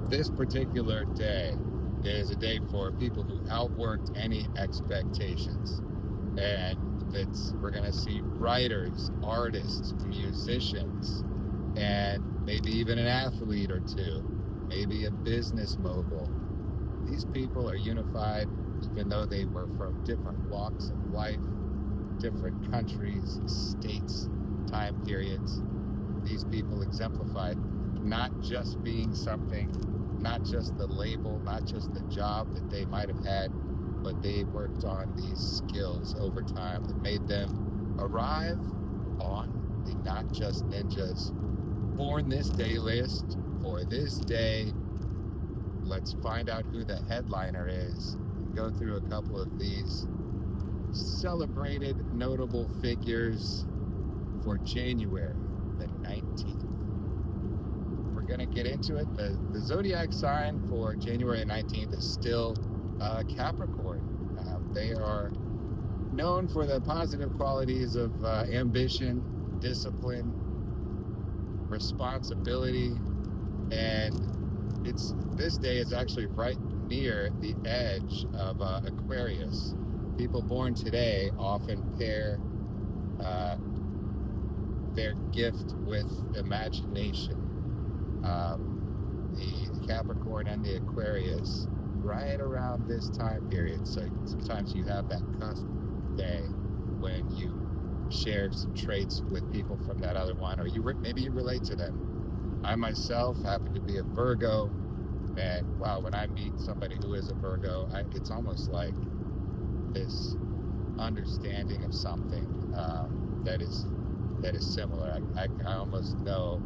this particular day is a day for people who outworked any expectations. And we're going to see writers, artists, musicians, and maybe even an athlete or two, maybe a business mogul. These people are unified, even though they were from different walks of life, different countries, states, time periods. These people exemplified not just being something, not just the label, not just the job that they might have had, but they worked on these skills over time that made them arrive on the Not Just Ninjas Born This Day list for this day. Let's find out who the headliner is and go through a couple of these celebrated notable figures for January the 19th. We're going to get into it. The zodiac sign for January 19th is still Capricorn. They are known for the positive qualities of ambition, discipline, responsibility, and this day is actually right near the edge of Aquarius. People born today often pair their gift with imagination. The Capricorn and the Aquarius right around this time period. So sometimes you have that cusp day when you share some traits with people from that other one, or maybe you relate to them. I myself happen to be a Virgo, and wow, when I meet somebody who is a Virgo, it's almost like this understanding of something that is similar. I almost know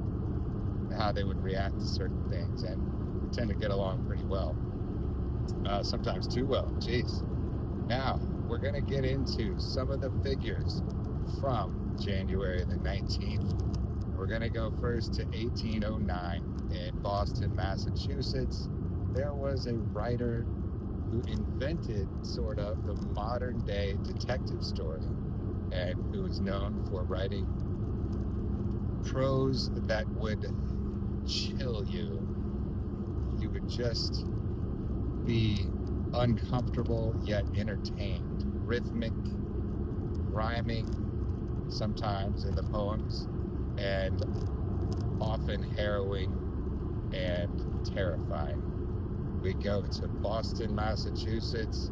how they would react to certain things, and we tend to get along pretty well. Sometimes too well. Jeez. Now, we're going to get into some of the figures from January the 19th. We're going to go first to 1809 in Boston, Massachusetts. There was a writer who invented sort of the modern day detective story, and who is known for writing prose that would chill you. You would just be uncomfortable yet entertained. Rhythmic, rhyming sometimes in the poems, and often harrowing and terrifying. We go to Boston, Massachusetts,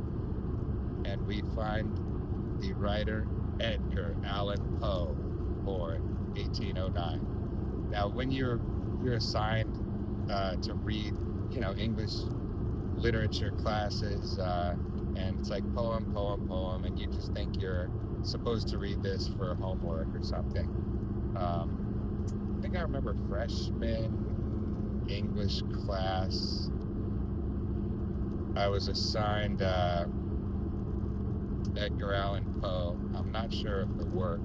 and we find the writer Edgar Allan Poe, born 1809. Now, when you're assigned to read, English literature classes, and it's like poem, and you just think you're supposed to read this for homework or something. I think I remember freshman English class, I was assigned Edgar Allan Poe. I'm not sure of the work.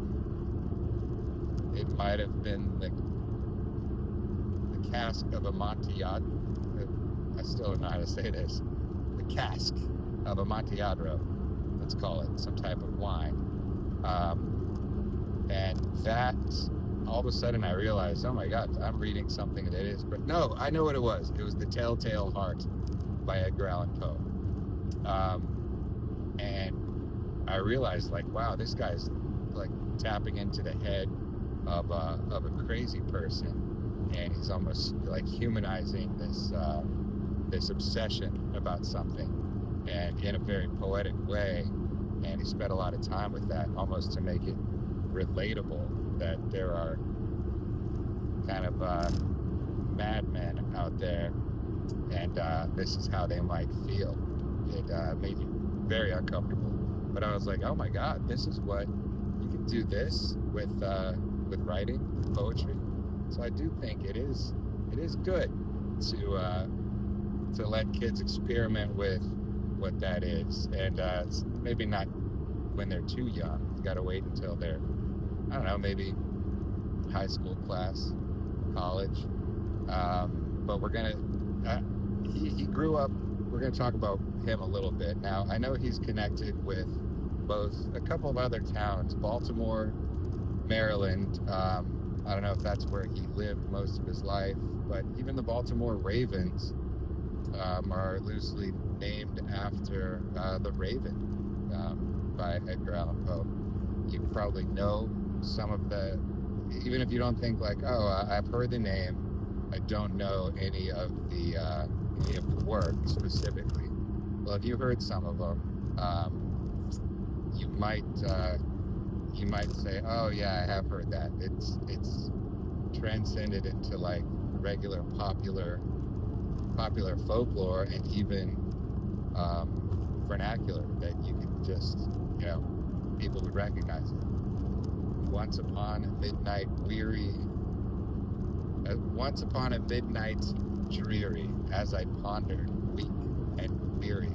It might have been the Cask of Amontillado. I still don't know how to say this. The Cask of Amontillado, let's call it, some type of wine. And that, all of a sudden I realized, oh my God, I'm reading something that is, but no, I know what it was. It was The Telltale Heart by Edgar Allan Poe. And I realized, like, wow, this guy's like tapping into the head of a crazy person, and he's almost like humanizing this obsession about something, and in a very poetic way. And he spent a lot of time with that, almost to make it relatable that there are kind of madmen out there, and this is how they might feel. It made you very uncomfortable. But I was like, oh my God, this is what you can do this with writing, with poetry. So I do think it is good to let kids experiment with what that is, and it's maybe not when they're too young. You got to wait until they're, I don't know, maybe high school class, college. But we're gonna he grew up. We're gonna talk about him a little bit. Now, I know he's connected with both a couple of other towns, Baltimore, Maryland. I don't know if that's where he lived most of his life, but even the Baltimore Ravens are loosely named after The Raven by Edgar Allan Poe. You probably know some of the, even if you don't think like, oh, I've heard the name, I don't know any of the work specifically. Well, if you heard some of them, you might say, oh yeah, I have heard that. It's transcended into like regular popular folklore and even vernacular that you can just, people would recognize it. Once upon a midnight dreary, as I pondered, weak and weary.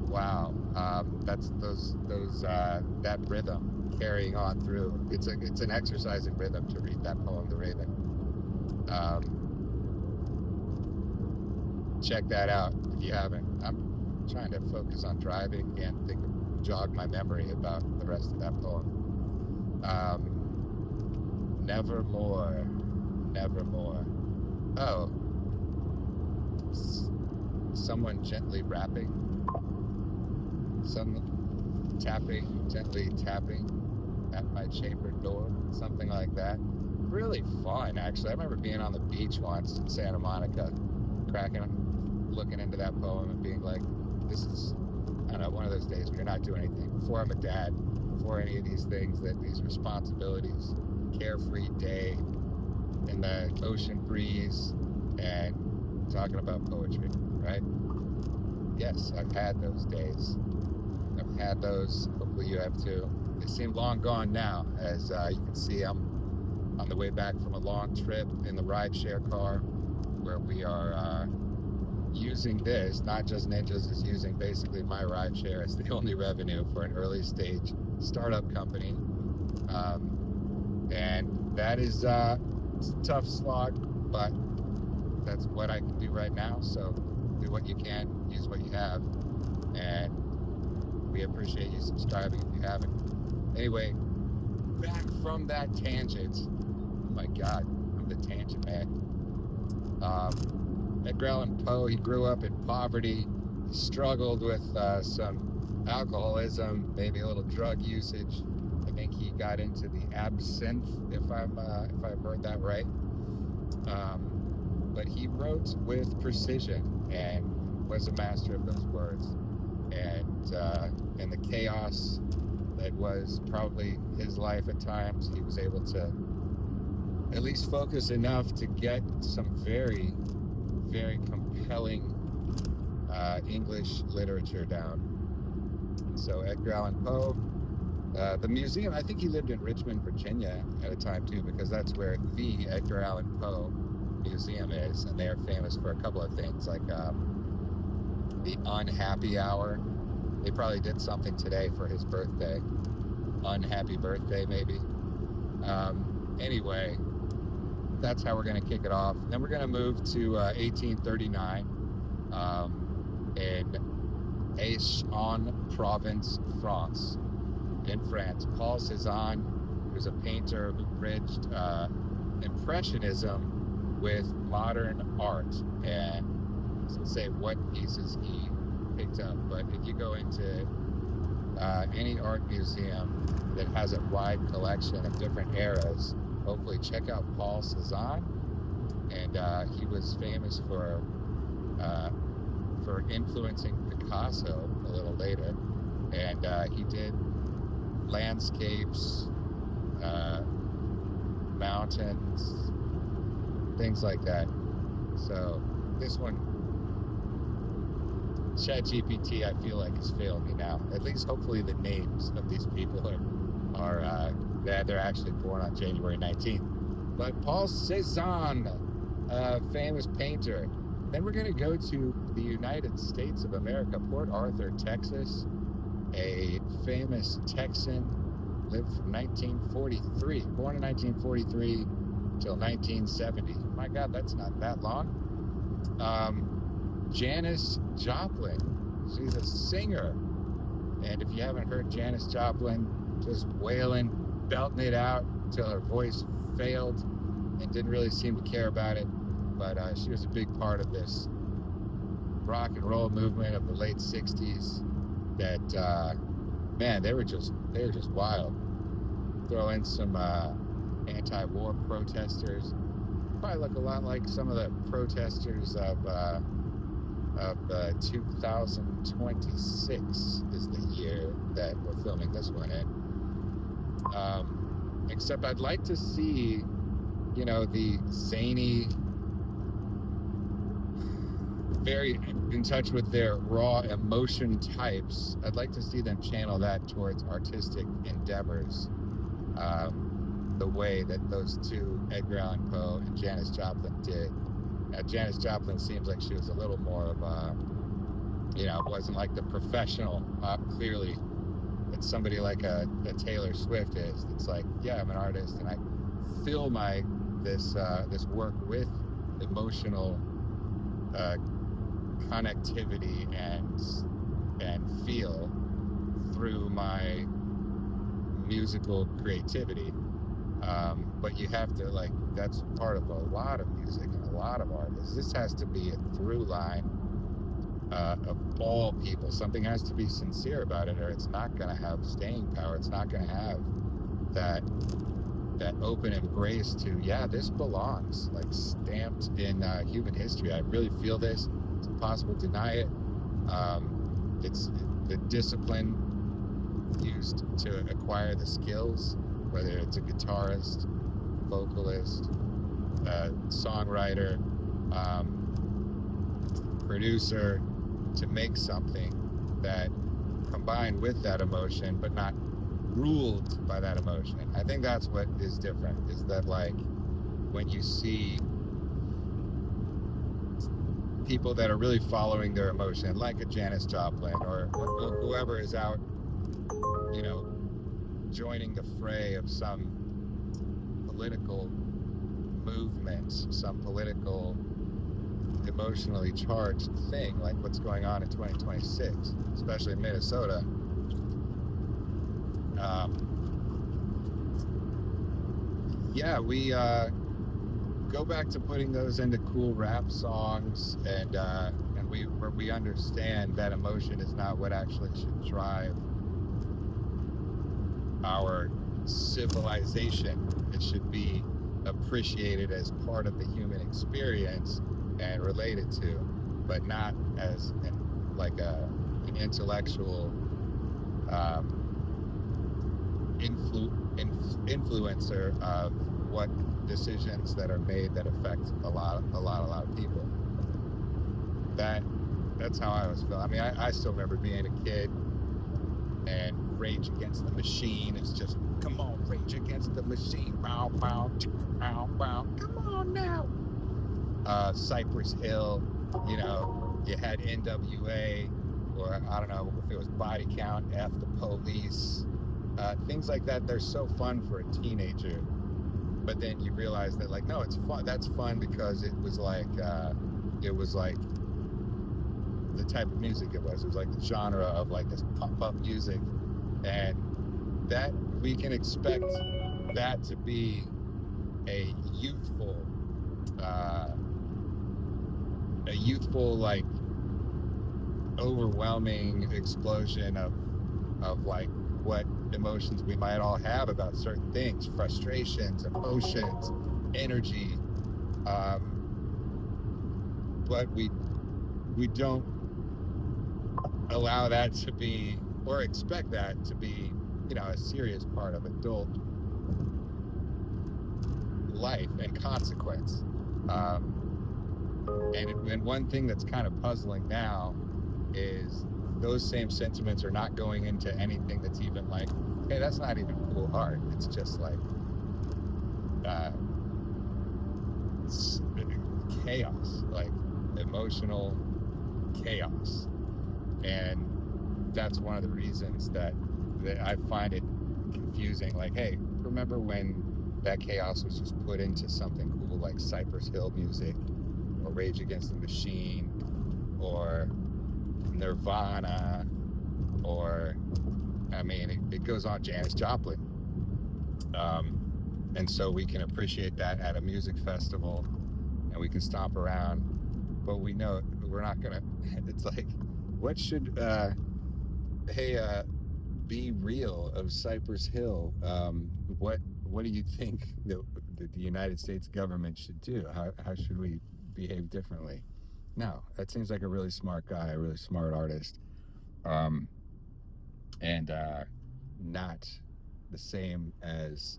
Wow, that's that rhythm carrying on through. It's an exercise in rhythm to read that poem, The Raven. Check that out if you haven't. I'm trying to focus on driving and jog my memory about the rest of that poem. Nevermore. Oh, someone gently rapping, gently tapping at my chamber door, something like that. Really fun, actually. I remember being on the beach once in Santa Monica, looking into that poem and being like, this is, I don't know, one of those days where you're not doing anything. Before I'm a dad, before any of these things, these responsibilities, carefree day in the ocean breeze and talking about poetry, right? Yes, I've had those days. I've had those. Hopefully you have too. They seem long gone now. As you can see, I'm on the way back from a long trip in the rideshare car where we are using this, not just Ninjas, is using basically my rideshare as the only revenue for an early stage startup company. And that is it's a tough slog, but that's what I can do right now. So do what you can, use what you have, and we appreciate you subscribing if you haven't. Anyway, back from that tangent. Oh my God, I'm the tangent man. Edgar Allan Poe, he grew up in poverty. He struggled with some alcoholism, maybe a little drug usage. I think he got into the absinthe, if I've heard that right. But he wrote with precision and was a master of those words. And in the chaos that was probably his life at times, he was able to at least focus enough to get some very, very compelling English literature down. And so Edgar Allan Poe, the museum, I think he lived in Richmond, Virginia at a time too, because that's where the Edgar Allan Poe Museum is, and they are famous for a couple of things, like the Unhappy Hour. They probably did something today for his birthday. Unhappy birthday, maybe. Anyway, that's how we're going to kick it off. Then we're going to move to 1839 in Aix-en-Provence, France. In France, Paul Cézanne, who's a painter who bridged Impressionism with modern art. And I was going to say what pieces he picked up, but if you go into any art museum that has a wide collection of different eras, hopefully check out Paul Cézanne. And he was famous for influencing Picasso a little later. And he did landscapes, mountains, things like that. So this one, ChatGPT, I feel like has failed me now. At least hopefully the names of these people are they're actually born on January 19th. But Paul Cézanne, a famous painter. Then we're going to go to the United States of America, Port Arthur, Texas. A famous Texan, lived from 1943, born in 1943 till 1970. My God, that's not that long. Janis Joplin, she's a singer. And if you haven't heard Janis Joplin, just wailing, belting it out till her voice failed and didn't really seem to care about it. But she was a big part of this rock and roll movement of the late 60s that, man, they were just wild. Throw in some anti-war protesters. Probably look a lot like some of the protesters of 2026 is the year that we're filming this one in. Except I'd like to see, the zany, very in touch with their raw emotion types. I'd like to see them channel that towards artistic endeavors, the way that those two, Edgar Allan Poe and Janis Joplin, did. Now, Janis Joplin seems like she was a little more of a, wasn't like the professional, clearly. It's somebody like a Taylor Swift is. It's like, yeah, I'm an artist and I fill this work with emotional connectivity and feel through my musical creativity. But you have to, that's part of a lot of music and a lot of artists. This has to be a through line of all people. Something has to be sincere about it, or it's not going to have staying power. It's not going to have that open embrace to, yeah, this belongs, stamped in human history. I really feel this. It's impossible to deny it. It's the discipline used to acquire the skills, whether it's a guitarist, vocalist, songwriter, producer, to make something that combined with that emotion, but not ruled by that emotion. I think that's what is different, is that when you see people that are really following their emotion, like a Janis Joplin or whoever is out, joining the fray of some political movement, some political emotionally charged thing, like what's going on in 2026, especially in Minnesota. We go back to putting those into cool rap songs, and we understand that emotion is not what actually should drive our civilization. It should be appreciated as part of the human experience and related to, but not as an intellectual influencer of what decisions that are made that affect a lot of people. That's how I always felt. I mean, I still remember being a kid, and Rage Against the Machine is just, come on, Rage Against the Machine, bow, bow, bow, bow, come on now. Cypress Hill, you had NWA, or I don't know if it was Body Count, F the Police, things like that. They're so fun for a teenager, but then you realize that no, it's fun. That's fun because it was the type of music it was. It was the genre of this pump up music, and that we can expect that to be a youthful overwhelming explosion of what emotions we might all have about certain things, frustrations, emotions, energy, but we don't allow that to be, or expect that to be, a serious part of adult life and consequence. And one thing that's kind of puzzling now is those same sentiments are not going into anything that's even hey, that's not even cool art. It's just it's chaos, emotional chaos. And that's one of the reasons that I find it confusing. Hey, remember when that chaos was just put into something cool like Cypress Hill music, or Rage Against the Machine, or Nirvana, or it goes on, Janis Joplin. And so we can appreciate that at a music festival, and we can stomp around. But we know we're not gonna. It's like, what should Be Real of Cypress Hill? What do you think the United States government should do? How should we behave differently? No, that seems like a really smart guy, a really smart artist, and not the same as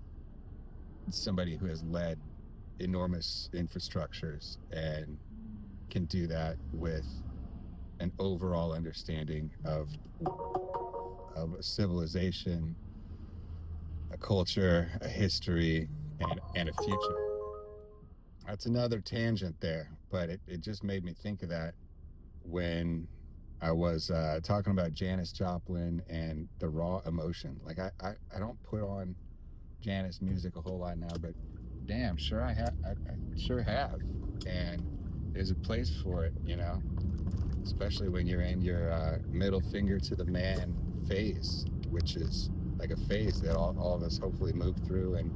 somebody who has led enormous infrastructures and can do that with an overall understanding of a civilization, a culture, a history, and a future. That's another tangent there, but it just made me think of that when I was talking about Janis Joplin and the raw emotion. Like I don't put on Janis music a whole lot now, but damn, sure I sure have, and there's a place for it, especially when you're in your middle finger to the man phase, which is like a phase that all of us hopefully move through and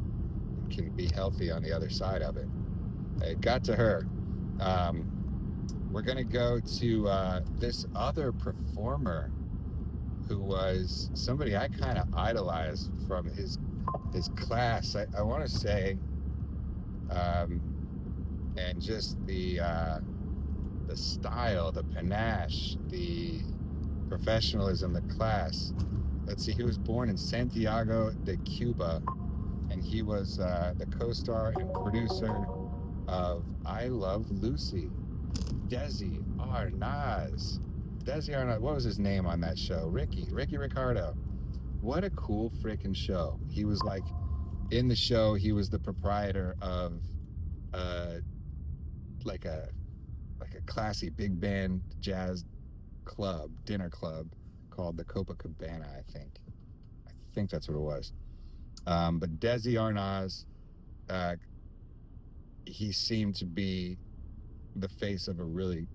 can be healthy on the other side of it. It got to her. We're gonna go to this other performer who was somebody I kind of idolized from his class. I want to say, and just the style, the panache, the professionalism, the class. Let's see, he was born in Santiago de Cuba, and he was the co-star and producer of I Love Lucy. Desi Arnaz. What was his name on that show? Ricky Ricardo. What a cool freaking show. He was like, in the show, he was the proprietor of like a classy big band jazz club, dinner club called the Copacabana, I think that's what it was. But Desi Arnaz, he seemed to be the face of a really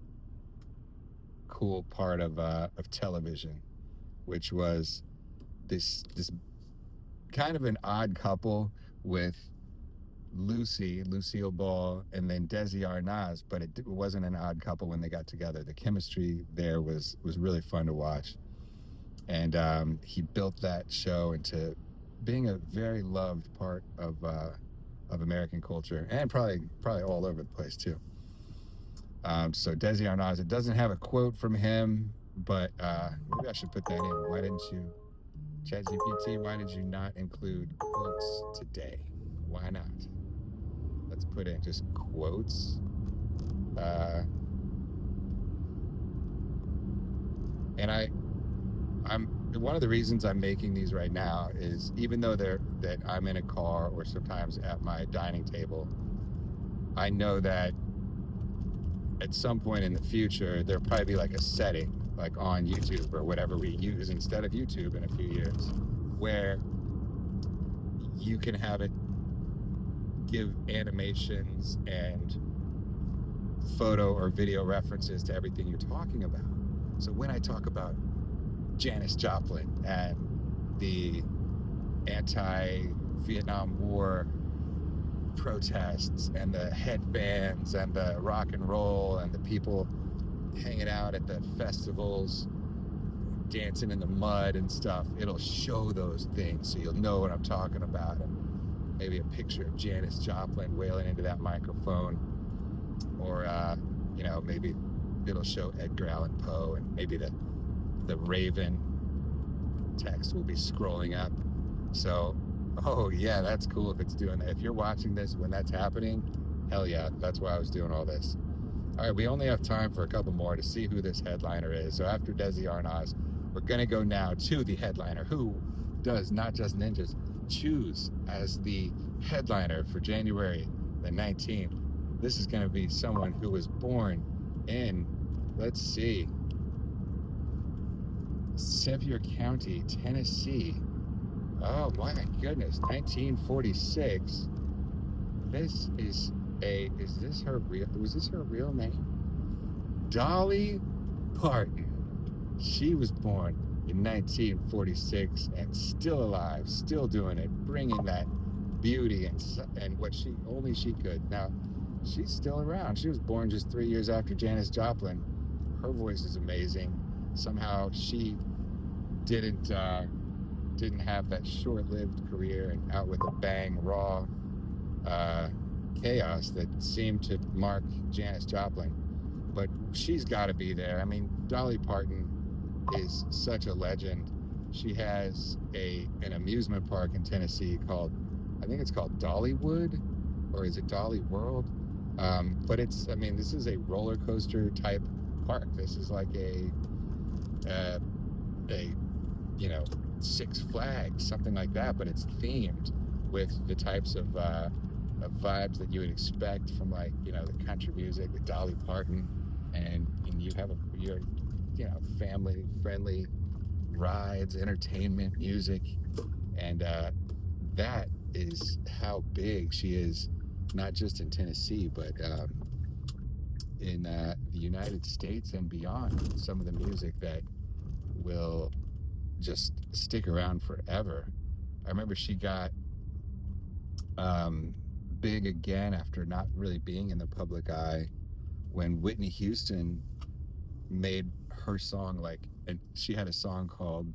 cool part of television, which was this kind of an odd couple with Lucille Ball, and then Desi Arnaz, but it wasn't an odd couple when they got together. The chemistry there was really fun to watch, and he built that show into being a very loved part of American culture, and probably all over the place too. So Desi Arnaz, it doesn't have a quote from him, but maybe I should put that in. Why didn't you, ChatGPT, why did you not include quotes today? Why not? Let's put in just quotes. And I'm one of the reasons I'm making these right now is, even though that I'm in a car or sometimes at my dining table, I know that at some point in the future there'll probably be like a setting, like on YouTube or whatever we use instead of YouTube in a few years, where you can have it give animations and photo or video references to everything you're talking about. So when I talk about Janis Joplin and the anti-Vietnam War protests and the headbands and the rock and roll and the people hanging out at the festivals, dancing in the mud and stuff, it'll show those things so you'll know what I'm talking about. And maybe a picture of Janis Joplin wailing into that microphone, or maybe it'll show Edgar Allan Poe, and maybe the Raven text will be scrolling up. So, oh yeah, that's cool if it's doing that. If you're watching this when that's happening, hell yeah, that's why I was doing all this. All right, we only have time for a couple more to see who this headliner is. So after Desi Arnaz, we're gonna go now to the headliner, who does Not Just Ninjas choose as the headliner for January the 19th. This is gonna be someone who was born in, let's see, Sevier County, Tennessee. Oh my goodness, 1946. Was this her real name? Dolly Parton. She was born in 1946 and still alive, still doing it, bringing that beauty and what she could. Now, she's still around. She was born just 3 years after Janis Joplin, her voice is amazing. Somehow she didn't have that short-lived career and out with a bang, raw chaos that seemed to mark Janis Joplin. But she's got to be there. I mean, Dolly Parton is such a legend. She has an amusement park in Tennessee called, I think it's called Dollywood, or is it Dolly World? But this is a roller coaster type park. This is like a Six Flags, something like that, but it's themed with the types of vibes that you would expect from the country music with Dolly Parton, and you have your family friendly rides, entertainment, music, and that is how big she is, not just in Tennessee, but in the United States and beyond. Some of the music that will just stick around forever. I remember she got big again after not really being in the public eye when Whitney Houston made her song, and she had a song called,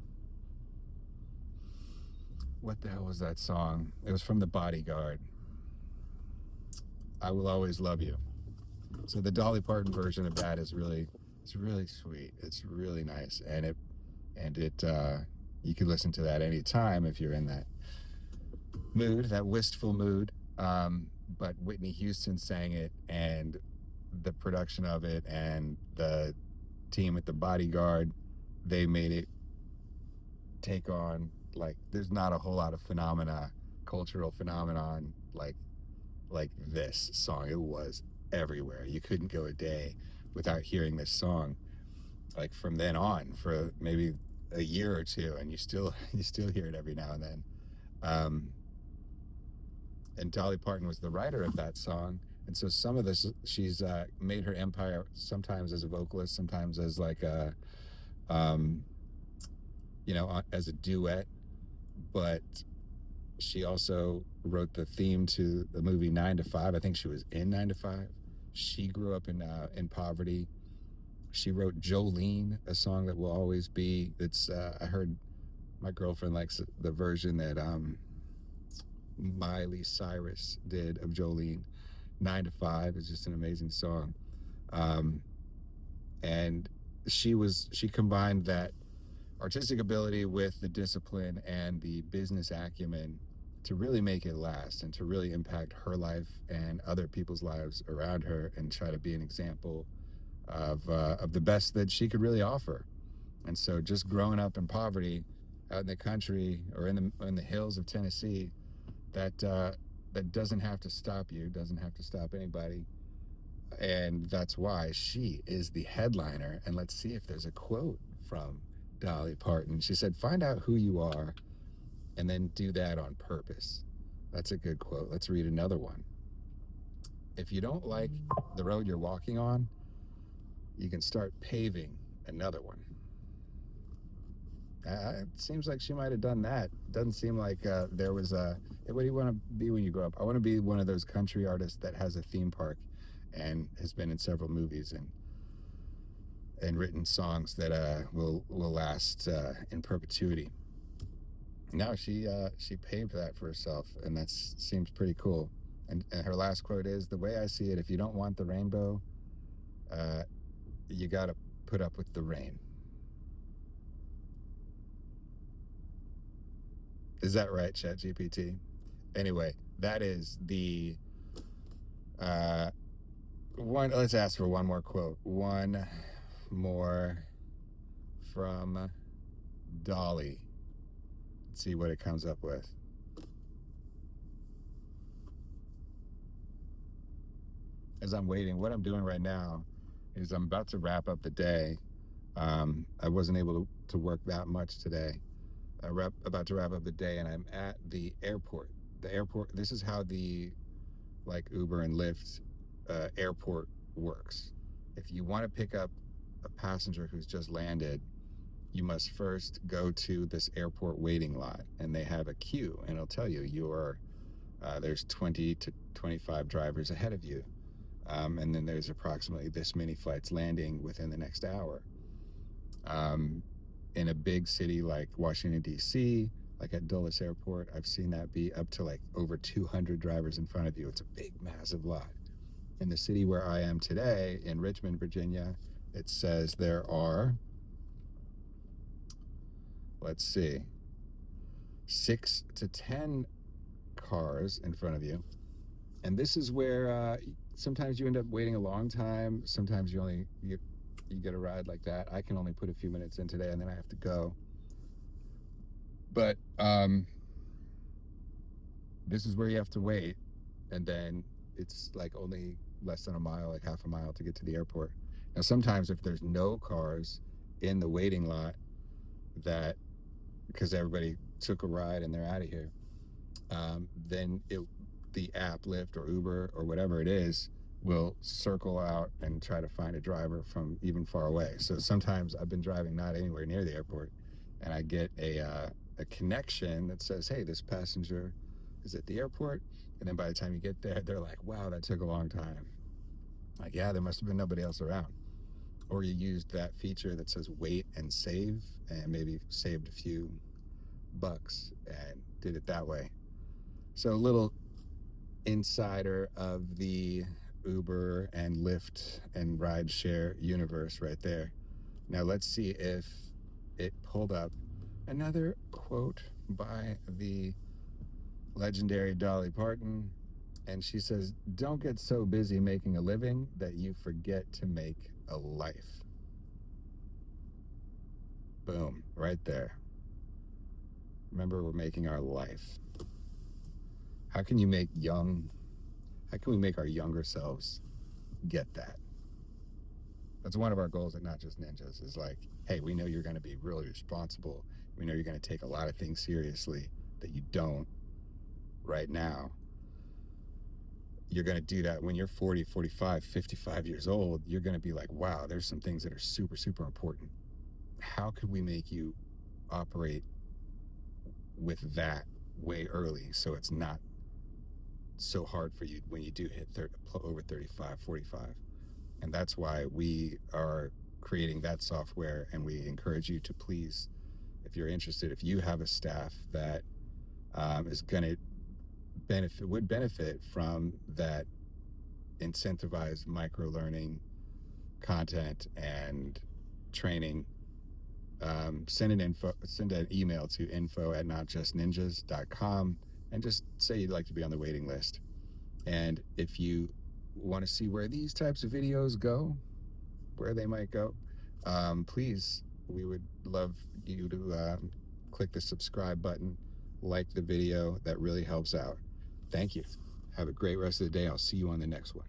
what the hell was that song? It was from The Bodyguard. I Will Always Love You. So the Dolly Parton version of that it's really sweet. It's really nice, and it you can listen to that anytime if you're in that mood, that wistful mood. But Whitney Houston sang it, and the production of it, and the team at The Bodyguard, they made it take on, there's not a whole lot of cultural phenomenon like this song. It was everywhere. You couldn't go a day without hearing this song, from then on for maybe a year or two, and you still hear it every now and then. And Dolly Parton was the writer of that song, and so some of this, she's made her empire sometimes as a vocalist, sometimes as as a duet, but she also wrote the theme to the movie 9 to 5. I think she was in 9 to 5. She grew up in poverty. She wrote Jolene, a song that will always be. It's I heard my girlfriend likes the version that Miley Cyrus did of Jolene. 9 to 5 is just an amazing song, and she combined that artistic ability with the discipline and the business acumen to really make it last and to really impact her life and other people's lives around her, and try to be an example of the best that she could really offer. And so just growing up in poverty out in the country or in the hills of Tennessee, that doesn't have to stop you, doesn't have to stop anybody. And that's why she is the headliner. And let's see if there's a quote from Dolly Parton. She said, "Find out who you are and then do that on purpose." That's a good quote. Let's read another one. "If you don't like the road you're walking on, you can start paving another one." It seems like she might have done that. Doesn't seem like there was hey, what do you want to be when you grow up? I want to be one of those country artists that has a theme park and has been in several movies and written songs that will last in perpetuity. Now she paved that for herself, and that seems pretty cool. And her last quote is, "The way I see it, if you don't want the rainbow, you got to put up with the rain." Is that right, ChatGPT? Anyway, that is the one. Let's ask for one more quote. One more from Dolly. Let's see what it comes up with. As I'm waiting, what I'm doing right now is I'm about to wrap up the day. I wasn't able to work that much today. About to wrap up the day, and I'm at the airport. The airport, this is how the Uber and Lyft airport works. If you want to pick up a passenger who's just landed, you must first go to this airport waiting lot, and they have a queue, and it'll tell you there's 20 to 25 drivers ahead of you. And then there's approximately this many flights landing within the next hour. In a big city like Washington, D.C., like at Dulles Airport, I've seen that be up to like over 200 drivers in front of you. It's a big, massive lot. In the city where I am today, in Richmond, Virginia, it says there are, let's see, 6 to 10 cars in front of you. And this is where sometimes you end up waiting a long time. Sometimes you get a ride like that. I can only put a few minutes in today, and then I have to go. But this is where you have to wait, and then it's like only less than a mile, like half a mile to get to the airport. Now, sometimes if there's no cars in the waiting lot, that because everybody took a ride and they're out of here, then the app, Lyft or Uber or whatever it is, will circle out and try to find a driver from even far away. So sometimes I've been driving not anywhere near the airport, and I get a connection that says, hey, this passenger is at the airport. And then by the time you get there, they're like, wow, that took a long time. Like, yeah, there must have been nobody else around. Or you used that feature that says wait and save, and maybe saved a few bucks and did it that way. So a little insider of the Uber and Lyft and rideshare universe right there. Now let's see if it pulled up another quote by the legendary Dolly Parton. And she says, don't get so busy making a living that you forget to make a life. Boom, right there. Remember, we're making our life. How can we make our younger selves get that? That's one of our goals at Not Just Ninjas, is like, hey, we know you're going to be really responsible. We know you're going to take a lot of things seriously that you don't right now. You're going to do that when you're 40, 45, 55 years old. You're going to be like, wow, there's some things that are super, super important. How could we make you operate with that way early so it's not so hard for you when you do hit over 35, 45? And that's why we are creating that software, and we encourage you to please, if you're interested, if you have a staff that is going to would benefit from that incentivized micro-learning content and training, send an email to info@notjustninjas.com and just say you'd like to be on the waiting list. And if you want to see where these types of videos go, where they might go, please, we would love you to click the subscribe button, like the video. That really helps out. Thank you. Have a great rest of the day. I'll see you on the next one.